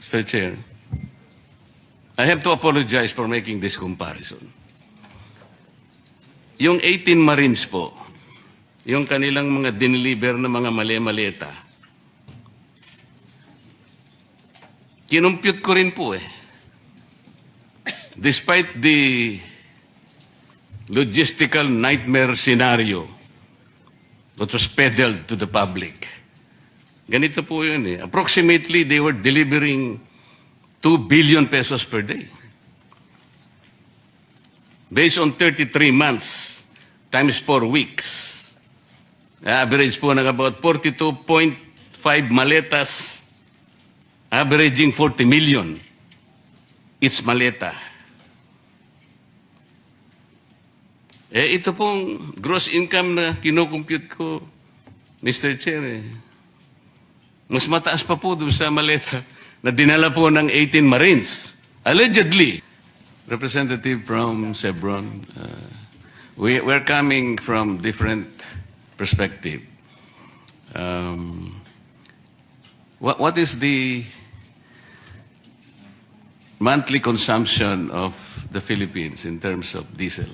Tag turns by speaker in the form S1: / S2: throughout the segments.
S1: Mr. Chair, I have to apologize for making this comparison. Yung 18 Marines po, yung kanilang mga dineliver na mga maleta, kinumpute ko rin po eh. Despite the logistical nightmare scenario that was peddled to the public, ganito po yun eh. Approximately, they were delivering 2 billion pesos per day. Based on 33 months times 4 weeks. Average po ng about 42.5 maletas, averaging 40 million. It's maleta. Ito pong gross income na kinocompute ko, Mr. Chair, mas mataas pa po doon sa maleta na dinala po ng 18 Marines. Allegedly, Representative from Sebron, we're coming from different perspective. What is the monthly consumption of the Philippines in terms of diesel?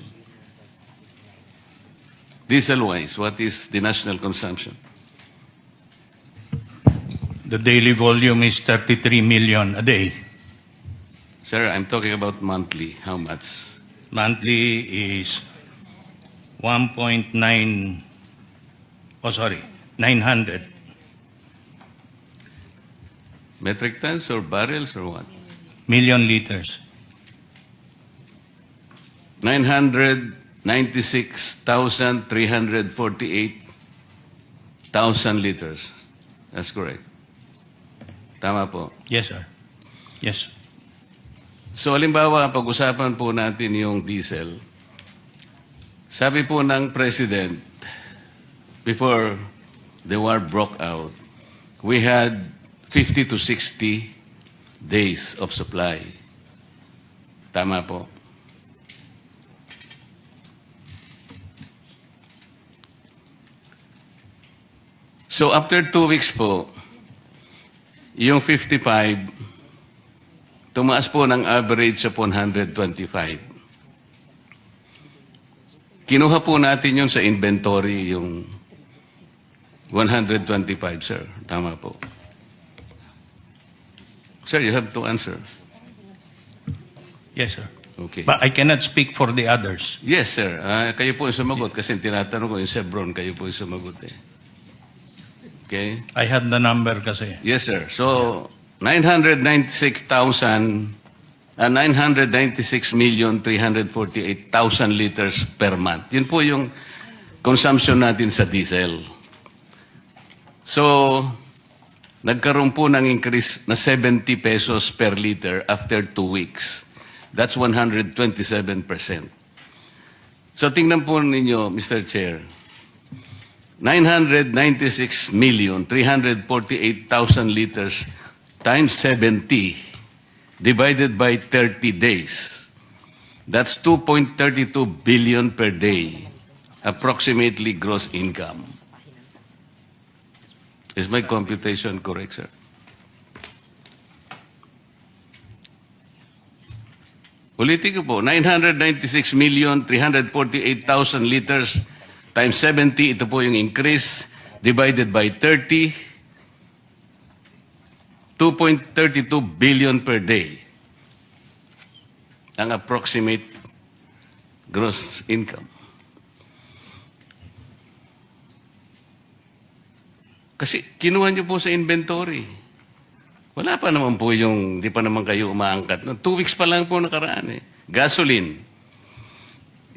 S1: Diesel-wise, what is the national consumption?
S2: The daily volume is 33 million a day.
S1: Sir, I'm talking about monthly. How much?
S2: Monthly is 900
S1: Metric tons or barrels or what?
S2: million liters.
S1: 996,348,000 liters. That's correct. Tama po.
S2: Yes, sir. Yes.
S1: So, halimbawa, pag-usapan po natin yung diesel. Sabi po ng President, before the war broke out, we had 50 to 60 days of supply. Tama po. So, after 2 weeks po, yung 55, tumaas po ng average sa 125. Kinuha po natin yun sa inventory, yung 125, sir. Tama po. Sir, you have to answer.
S2: Yes, sir.
S1: Okay.
S2: But I cannot speak for the others.
S1: Yes, sir. Kayo po yung sumagot kasi tinatanong ko yung Sebron, kayo po yung sumagot eh. Okay?
S2: I have the number kasi.
S1: Yes, sir. So, 996,348,000 liters per month. Yun po yung consumption natin sa diesel. So, nagkaroon po ng increase na 70 pesos per liter after 2 weeks. That's 127%. So, tingnan po ninyo, Mr. Chair, 996,348,000 liters times 70 divided by 30 days. That's 2.32 billion per day, approximately gross income. Is my computation correct, sir? Ulitin ko po, 996,348,000 liters times 70, ito po yung increase, divided by 30, 2.32 billion per day ang approximate gross income. Kasi kinuha niyo po sa inventory. Wala pa naman po yung, di pa naman kayo umaangkat. 2 weeks pa lang po nakaraan eh. Gasoline.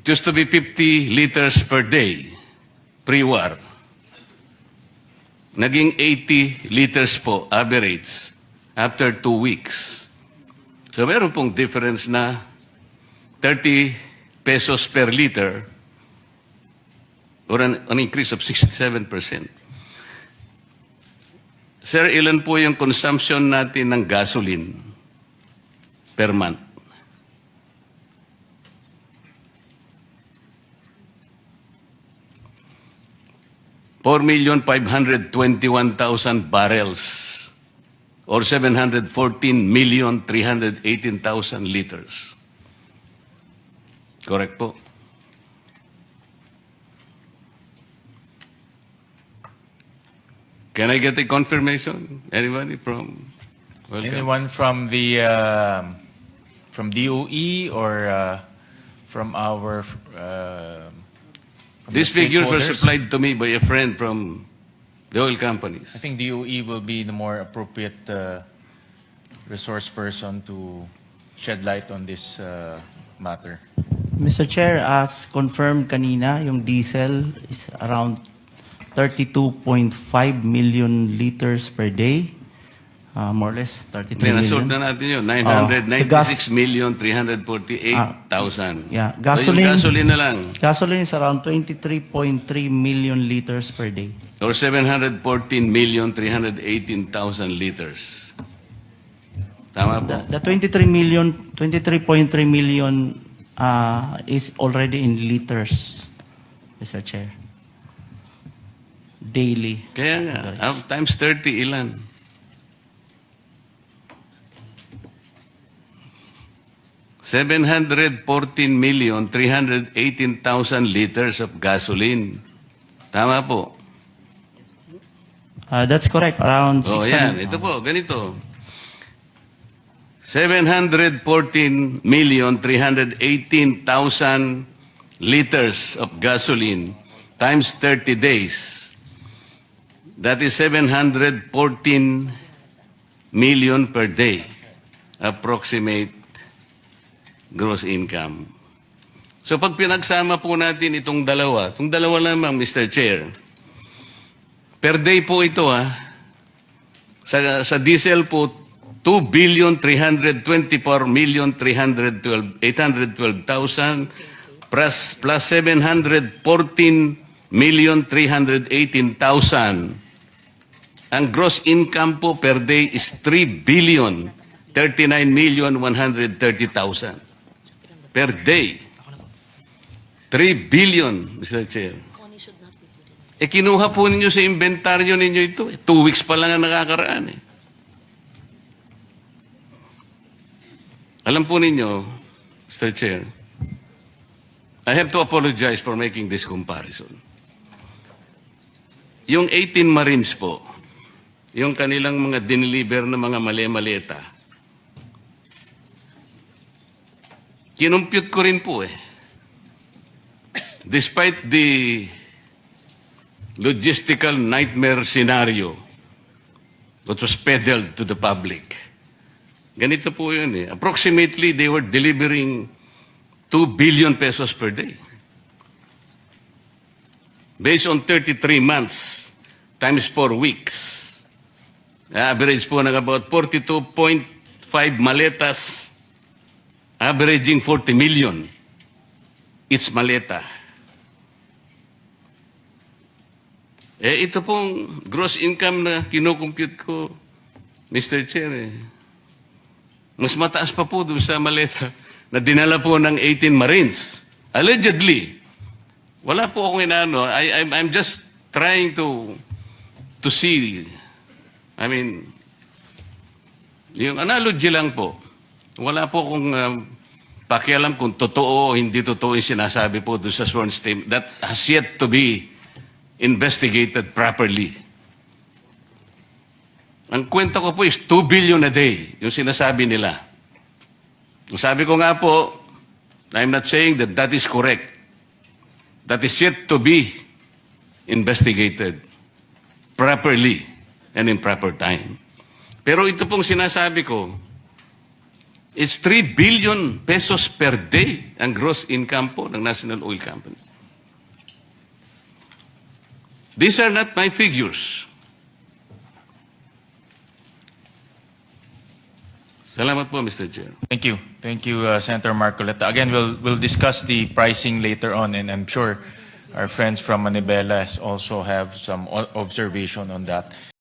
S1: It used to be 50 liters per day, pre-war. Naging 80 liters po, average, after 2 weeks. So meron pong difference na 30 pesos per liter or an increase of 67%. Sir, ilan po yung consumption natin ng gasoline per month? 4,521,000 barrels or 714,318,000 liters. Correct po. Can I get a confirmation? Anybody from? Welcome.
S3: Anyone from the from DOE or from our from
S1: These
S3: the
S1: figures were
S3: stakeholders?
S1: supplied to me by a friend from the oil companies.
S3: I think DOE will be the more appropriate resource person to shed light on this matter.
S4: Mr. Chair, as confirmed kanina, yung diesel is around 32.5 million liters per day. More or less 33
S1: Then, nasold
S4: million.
S1: na natin yun.
S4: the gas-
S1: 996,348,000.
S4: Yeah,
S1: So,
S4: gasoline.
S1: yung gasoline na lang.
S4: Gasoline is around 23.3 million liters per day.
S1: Or 714,318,000 liters. Tama po.
S4: The 23.3 million is already in liters, Mr. Chair. Daily.
S1: Kaya nga, times 30, ilan? $714,318,000 liters of gasoline. Tama po.
S4: That's correct. Around
S1: Oh,
S4: 600.
S1: yan. Ito po, ganito. 714,318,000 liters of gasoline times 30 days. That is 714 million per day. Approximate gross income. So pag pinagsama po natin itong dalawa lamang, Mr. Chair, per day po ito sa diesel po, 2,324,812,000 plus 714,318,000. Ang gross income po per day is 3,039,130,000 per day. 3 billion, Mr. Chair. Kinuha po ninyo sa inventaryo ninyo ito. 2 weeks pa lang ang nakakaraan. Alam po ninyo, Mr. Chair, I have to apologize for making this comparison. Yung 18 Marines po, yung kanilang mga dineliver na mga mali-maleta, kinumpute ko rin po Despite the logistical nightmare scenario that was peddled to the public, ganito po yun Approximately, they were delivering 2 billion pesos per day. Based on 33 months times 4 weeks. Average po ng about 42.5 maletas, averaging 40 million. It's maleta. Ito pong gross income na kinocompute ko, Mr. Chair, mas mataas pa po doon sa maleta na dinala po ng 18 Marines. Allegedly. Wala po akong inaano. I'm just trying to see. I mean, yung analogy lang po. Wala po akong pakialam kung totoo o hindi totoo yung sinasabi po doon sa sworn statement. That has yet to be investigated properly. Ang kwento ko po is 2 billion a day, yung sinasabi nila. Ang sabi ko nga po, I'm not saying that that is correct. That is yet to be investigated properly and in proper time. Pero ito pong sinasabi ko, it's 3 billion pesos per day ang gross income po ng National Oil Company. These are not my figures. Salamat po, Mr. Chair.
S3: Thank you. Thank you, Senator Marcoleta. Again, we'll discuss the pricing later on, and I'm sure our friends from Manibela also have some observation on that.